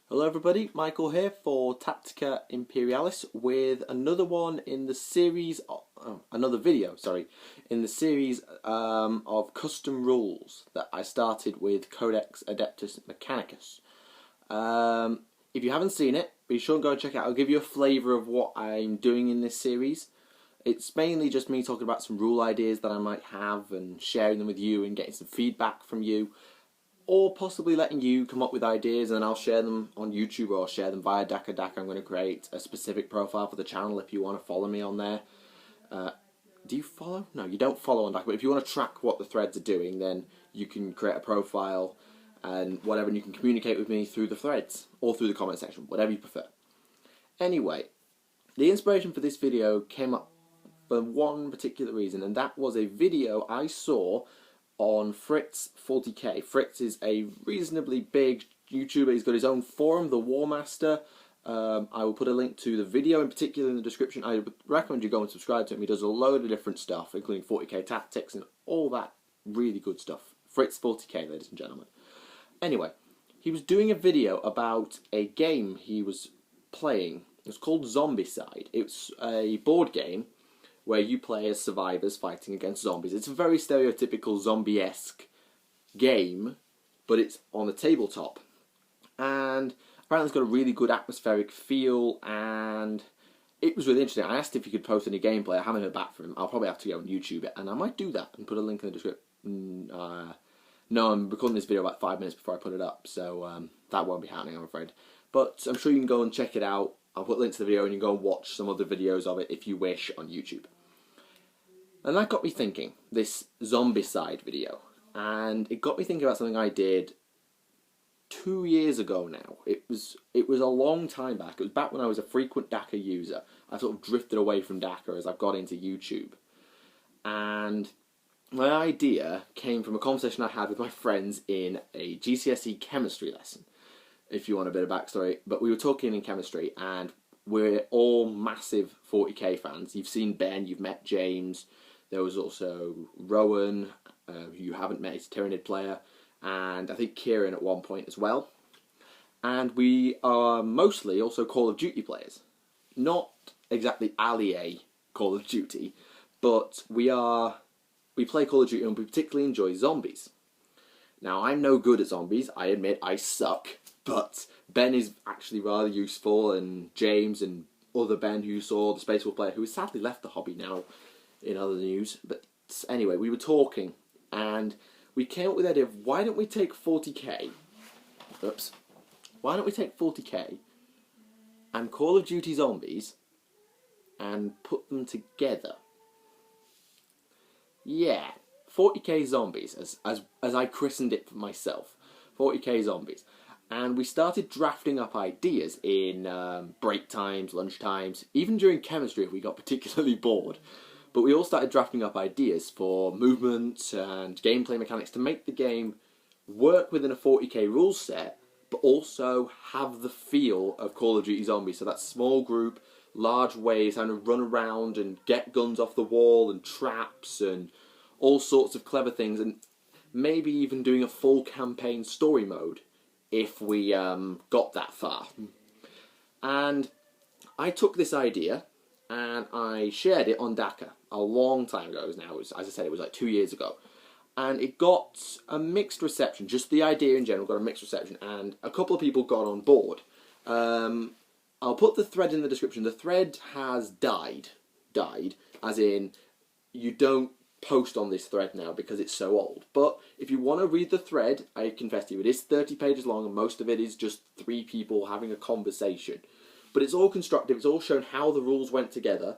Hello everybody, Michael here for Tactica Imperialis with another one in the series, another video, sorry, in the series of custom rules that I started with Codex Adeptus Mechanicus. If you haven't seen it, be sure and go and check it out. I'll give you a flavour of what I'm doing in this series. It's mainly just me talking about some rule ideas that I might have and sharing them with you and getting some feedback from you. Or possibly letting you come up with ideas and I'll share them on YouTube or share them via DakkaDakka. I'm going to create a specific profile for the channel if you want to follow me on there. Do you follow? No, you don't follow on Dakka, but if you want to track what the threads are doing, then you can create a profile and whatever, and you can communicate with me through the threads or through the comment section, whatever you prefer. Anyway, the inspiration for this video came up for one particular reason, and that was a video I saw on Fritz 40k. Fritz is a reasonably big YouTuber. He's got his own forum, The War Master. I will put a link to the video in particular in the description. I would recommend you go and subscribe to him. He does a load of different stuff, including 40k tactics and all that really good stuff. Fritz 40k, ladies and gentlemen. Anyway, he was doing a video about a game he was playing. It's called Zombicide. It's a board game where you play as survivors fighting against zombies. It's a very stereotypical zombie-esque game, but it's on the tabletop. And apparently it's got a really good atmospheric feel, and it was really interesting. I asked if he could post any gameplay. I haven't heard back from him. I'll probably have to go on YouTube it, and I might do that and put a link in the description. No, I'm recording this video about 5 minutes before I put it up, so that won't be happening, I'm afraid. But I'm sure you can go and check it out. I'll put links to the video and you can go and watch some other videos of it if you wish on YouTube. And that got me thinking, this Zombicide video, and it got me thinking about something I did 2 years ago now. It was a long time back. It was back when I was a frequent Dakka user. I sort of drifted away from Dakka as I've got into YouTube. And my idea came from a conversation I had with my friends in a GCSE chemistry lesson, if you want a bit of backstory. But we were talking in chemistry, and we're all massive 40k fans. You've seen Ben, you've met James. There was also Rowan, who you haven't met, he's a Tyranid player, and I think Kieran at one point as well. And we are mostly also Call of Duty players. Not exactly allié Call of Duty, but we play Call of Duty and we particularly enjoy zombies. Now, I'm no good at zombies, I admit I suck, but Ben is actually rather useful, and James and other Ben who you saw, the Space Wolf player, who has sadly left the hobby now, in other news. But anyway, we were talking and we came up with the idea of why don't we take 40k and Call of Duty Zombies and put them together. Yeah, 40k Zombies, as I christened it for myself, 40k Zombies. And we started drafting up ideas in break times, lunch times, even during chemistry if we got particularly bored. But we all started drafting up ideas for movement and gameplay mechanics to make the game work within a 40k rule set, but also have the feel of Call of Duty Zombies. So that small group, large waves, having to run around and get guns off the wall and traps and all sorts of clever things, and maybe even doing a full campaign story mode if we got that far. And I took this idea and I shared it on Dakka a long time ago. Now, as I said, it was like 2 years ago, and it got a mixed reception. Just the idea in general got a mixed reception, and a couple of people got on board. I'll put the thread in the description. The thread has died, as in you don't post on this thread now because it's so old. But if you want to read the thread, I confess to you, it is 30 pages long, and most of it is just 3 people having a conversation. But it's all constructive, it's all shown how the rules went together.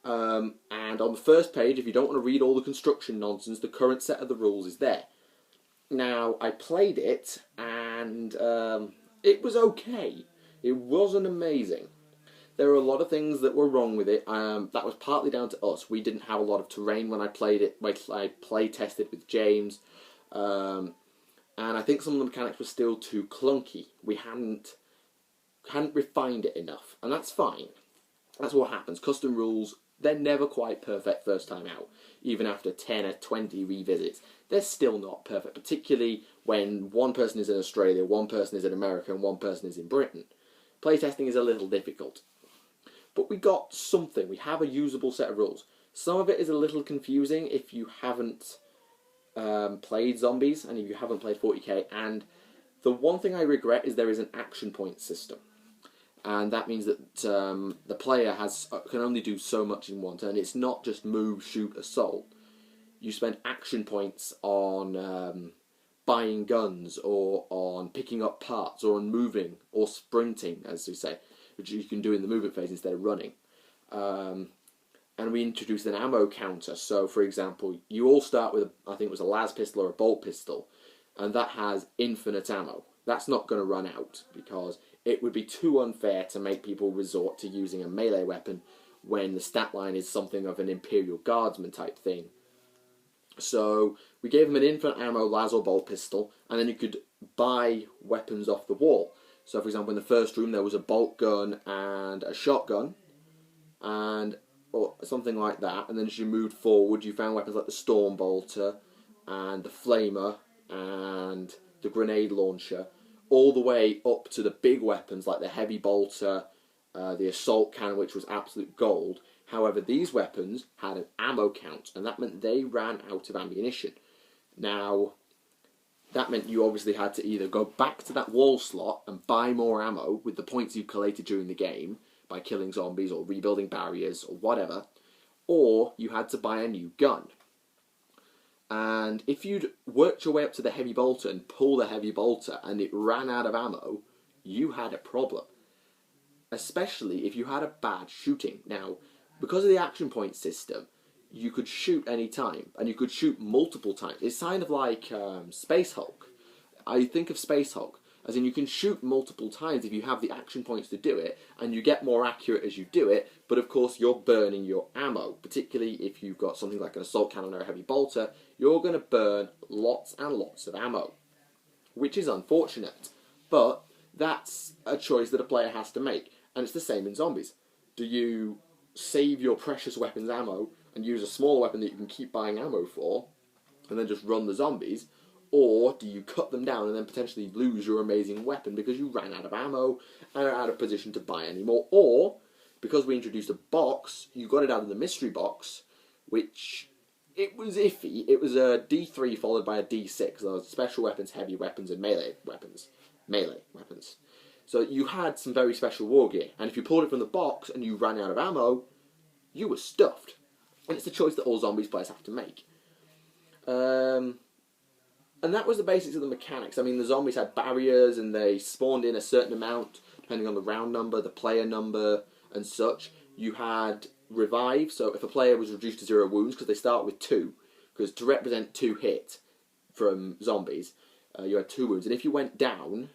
And on the first page, if you don't want to read all the construction nonsense, the current set of the rules is there. Now, I played it, and it was okay. It wasn't amazing. There were a lot of things that were wrong with it. That was partly down to us. We didn't have a lot of terrain when I played it. I play tested with James. And I think some of the mechanics were still too clunky. We hadn't refined it enough, and that's fine. That's what happens. Custom rules they're never quite perfect first time out. Even after 10 or 20 revisits, they're still not perfect, particularly when one person is in Australia, one person is in America, and one person is in Britain. Playtesting is a little difficult. But we got something. We have a usable set of rules. Some of it is a little confusing if you haven't played Zombies and if you haven't played 40k. And the one thing I regret is there is an action point system. And that means that the player can only do so much in one turn. It's not just move, shoot, assault. You spend action points on buying guns, or on picking up parts, or on moving, or sprinting, as we say, which you can do in the movement phase instead of running. And we introduced an ammo counter. So, for example, you all start with, I think it was a las pistol or a bolt pistol, and that has infinite ammo. That's not going to run out, because it would be too unfair to make people resort to using a melee weapon when the stat line is something of an Imperial Guardsman type thing. So we gave them an infinite ammo las or bolt pistol, and then you could buy weapons off the wall. So, for example, in the first room there was a bolt gun and a shotgun, or something like that. And then as you moved forward, you found weapons like the storm bolter and the flamer and the grenade launcher, all the way up to the big weapons like the heavy bolter, the assault cannon, which was absolute gold. However, these weapons had an ammo count, and that meant they ran out of ammunition. Now, that meant you obviously had to either go back to that wall slot and buy more ammo with the points you collated during the game by killing zombies or rebuilding barriers or whatever, or you had to buy a new gun. And if you'd worked your way up to the heavy bolter and pulled the heavy bolter and it ran out of ammo, you had a problem. Especially if you had a bad shooting. Now, because of the action point system, you could shoot any time, and you could shoot multiple times. It's kind of like Space Hulk. I think of Space Hulk as in you can shoot multiple times if you have the action points to do it, and you get more accurate as you do it, but of course you're burning your ammo. Particularly if you've got something like an assault cannon or a heavy bolter, you're going to burn lots and lots of ammo, which is unfortunate. But that's a choice that a player has to make, and it's the same in Zombies. Do you save your precious weapons ammo and use a smaller weapon that you can keep buying ammo for, and then just run the zombies? Or do you cut them down and then potentially lose your amazing weapon because you ran out of ammo and are out of position to buy any more? Or, because we introduced a box, you got it out of the mystery box, which, it was iffy. It was a D3 followed by a D6. Those special weapons, heavy weapons, and melee weapons. So you had some very special war gear, and if you pulled it from the box and you ran out of ammo, you were stuffed. And it's a choice that all Zombies players have to make. And that was the basics of the mechanics. I mean, the zombies had barriers, and they spawned in a certain amount, depending on the round number, the player number, and such. You had revive, so if a player was reduced to 0 wounds, because they start with 2, because to represent 2 hit from zombies, you had 2 wounds. And if you went down,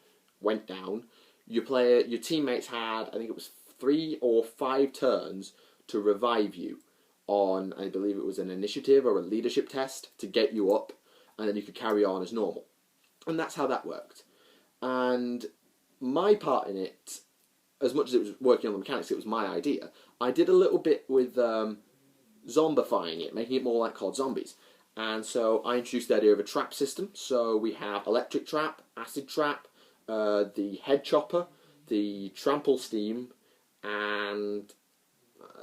your teammates had, I think it was 3 or 5 turns to revive you on, I believe it was an initiative or a leadership test to get you up, and then you could carry on as normal. And that's how that worked. And my part in it, as much as it was working on the mechanics, it was my idea. I did a little bit with zombifying it, making it more like COD Zombies. And so I introduced the idea of a trap system. So we have electric trap, acid trap, the head chopper, the trample steam, and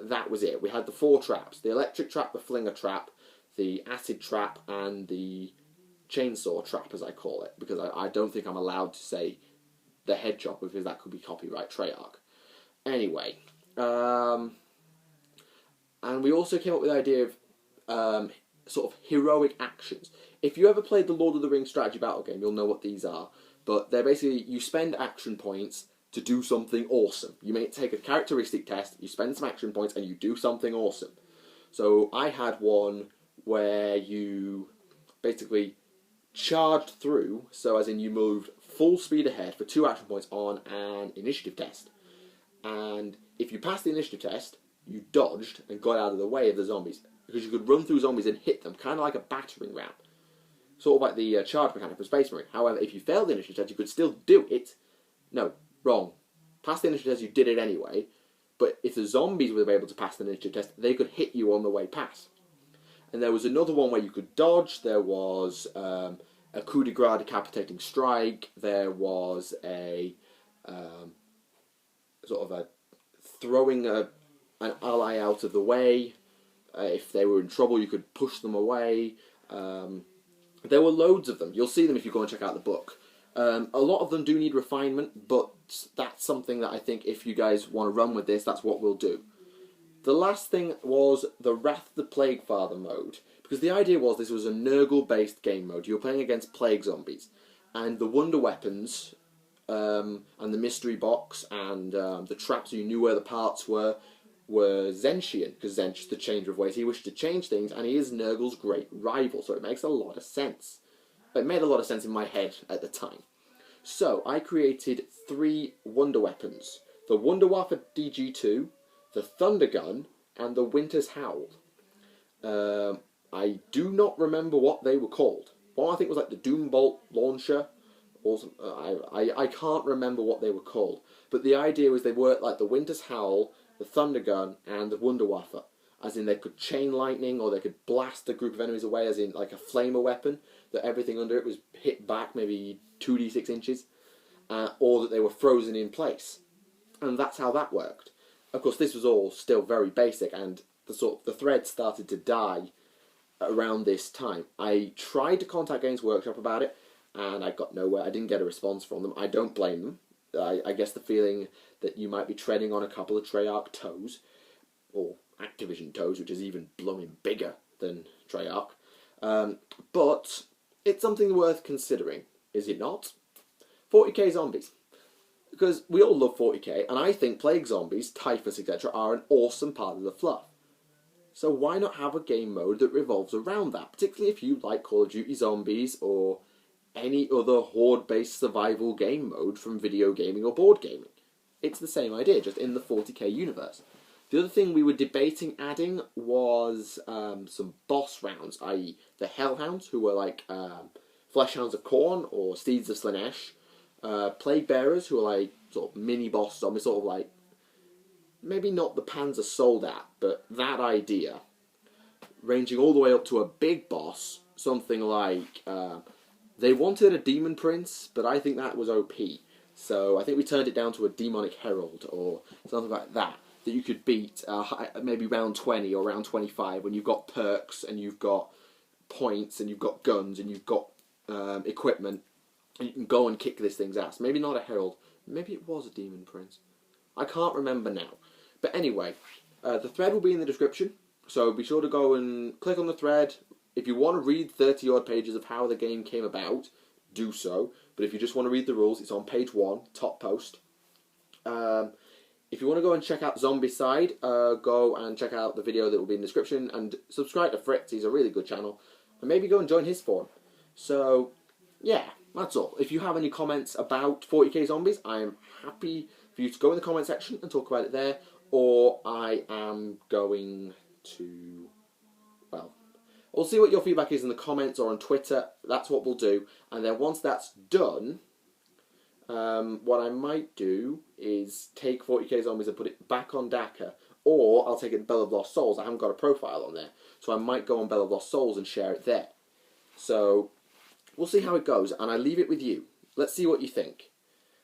that was it. We had the 4 traps: the electric trap, the flinger trap, the acid trap, and the chainsaw trap, as I call it, because I don't think I'm allowed to say the head chopper, because that could be copyright Treyarch. Anyway, and we also came up with the idea of sort of heroic actions. If you ever played the Lord of the Rings strategy battle game, you'll know what these are. But they're basically, you spend action points to do something awesome. You may take a characteristic test, you spend some action points, and you do something awesome. So I had one where you basically charged through, so as in you moved full speed ahead for 2 action points on an initiative test. And if you passed the initiative test, you dodged and got out of the way of the zombies, because you could run through zombies and hit them, kind of like a battering ram. Sort of like the charge mechanic for Space Marine. However, if you failed the initiative test, you could still do it. No, wrong. Past the initiative test, you did it anyway, But if the zombies were able to pass the initiative test, they could hit you on the way past. And there was another one where you could dodge. There was a coup de grace decapitating strike. There was a sort of a throwing an ally out of the way. If they were in trouble, you could push them away. There were loads of them. You'll see them if you go and check out the book. A lot of them do need refinement, but that's something that I think if you guys want to run with this, that's what we'll do. The last thing was the Wrath of the Plague Father mode, because the idea was this was a Nurgle-based game mode. You were playing against plague zombies, and the wonder weapons and the mystery box and the traps, so you knew where the parts were Zenshian, because Zensh, the changer of ways, he wished to change things, and he is Nurgle's great rival, so it makes a lot of sense. It made a lot of sense in my head at the time. So I created 3 wonder weapons: the Wunderwaffe DG2, the Thunder Gun, and the Winter's Howl. I do not remember what they were called. One I think was like the Doombolt launcher. I can't remember what they were called. But the idea was they worked like the Winter's Howl, the Thunder Gun, and the Wunderwaffe. As in they could chain lightning, or they could blast a group of enemies away, as in like a flamer weapon, that everything under it was hit back maybe 2d6 inches, or that they were frozen in place. And that's how that worked. Of course, this was all still very basic, and the thread started to die around this time. I tried to contact Games Workshop about it, and I got nowhere. I didn't get a response from them. I don't blame them. I guess the feeling that you might be treading on a couple of Treyarch toes, or Activision toes, which is even blooming bigger than Treyarch. But it's something worth considering, is it not? 40k zombies. Because we all love 40k, and I think plague zombies, typhus, etc. are an awesome part of the fluff. So why not have a game mode that revolves around that, particularly if you like Call of Duty Zombies or any other horde-based survival game mode from video gaming or board gaming. It's the same idea, just in the 40k universe. The other thing we were debating adding was some boss rounds, i.e. the Hellhounds, who were like Fleshhounds of Khorne or Steeds of Slaanesh, Plague Bearers, who are like sort of mini-boss zombies, sort of like, maybe not the Panzer Soldat, but that idea, ranging all the way up to a big boss, something like, they wanted a Demon Prince, but I think that was OP. So I think we turned it down to a Demonic Herald or something like that you could beat maybe round 20 or round 25 when you've got perks and you've got points and you've got guns and you've got equipment, and you can go and kick this thing's ass. Maybe not a Herald, maybe it was a Demon Prince. I can't remember now. But anyway, the thread will be in the description, so be sure to go and click on the thread. If you want to read 30 odd pages of how the game came about, do so. But if you just want to read the rules, it's on page 1, top post. If you want to go and check out Zombicide, go and check out the video that will be in the description, and subscribe to Fritz, he's a really good channel, and maybe go and join his forum. So, yeah, that's all. If you have any comments about 40k Zombies, I am happy for you to go in the comment section and talk about it there, or I am going to, well, we'll see what your feedback is in the comments or on Twitter. That's what we'll do, and then once that's done, what I might do is take 40k Zombies and put it back on Dakka, or I'll take it to Bell of Lost Souls. I haven't got a profile on there, so I might go on Bell of Lost Souls and share it there. So we'll see how it goes, and I leave it with you. Let's see what you think.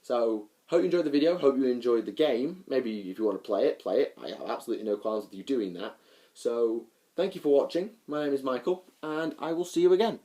So hope you enjoyed the video, hope you enjoyed the game. Maybe if you want to play it, play it. I have absolutely no qualms with you doing that. So thank you for watching. My name is Michael, and I will see you again.